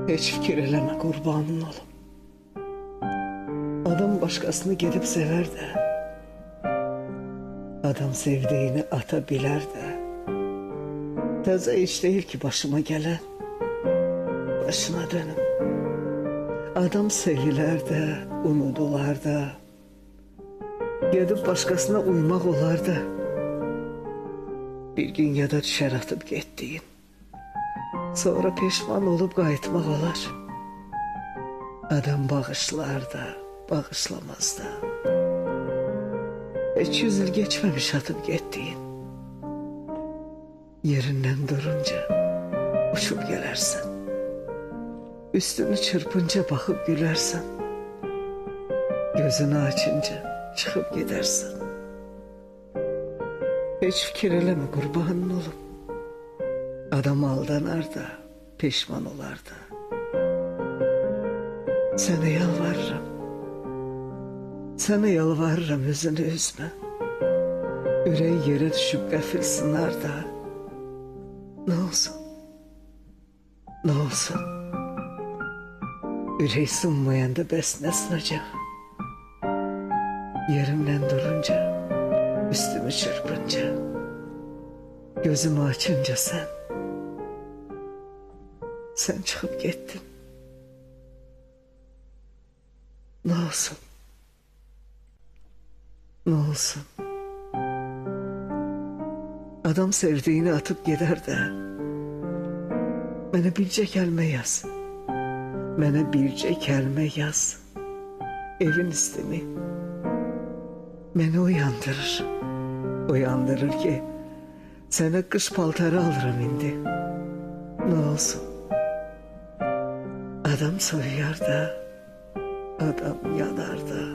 Hiç fikir eleme kurbanın olum. Adam başkasını gidip sever de, adam sevdiğini ata biler de, taze iş değil ki başıma gelen, başına dönüm. Adam seviler de, unudular da, gidip başkasına uymak olar da, bir gün ya da düşer atıp gittiğin, sonra pişman olup qayıtmak olar. Adam bağışlar da, bağışlamaz da. Hiç 100 yıl geçmemiş atıp gittiğin, yerinden durunca uçup gelersin. Üstünü çırpınca bakıp gülersin. Gözünü açınca çıkıp gidersin. Hiç fikir eleme kurbanın olum. Adam aldanar da, pişman olar da. Sana yalvarırım. Sana yalvarırım, yüzünü üzme. Yüreği yere düşüp gafil sınar da. Ne olsun? Ne olsun? Yüreği sınmayan da bəs nə sınacaq? Yerimden durunca, üstümü çırpınca, gözümü açınca sen çıkıp gittin. Ne olsun? Ne olsun? Adam sevdiğini atıp gider de, bana bircə kəlmə yaz. Bana bircə kəlmə yaz. Evin istini beni uyandırır. Uyandırır ki, sana kış paltarı alırım indi. Ne olsun? Adam soyuyor da, adam yanar da.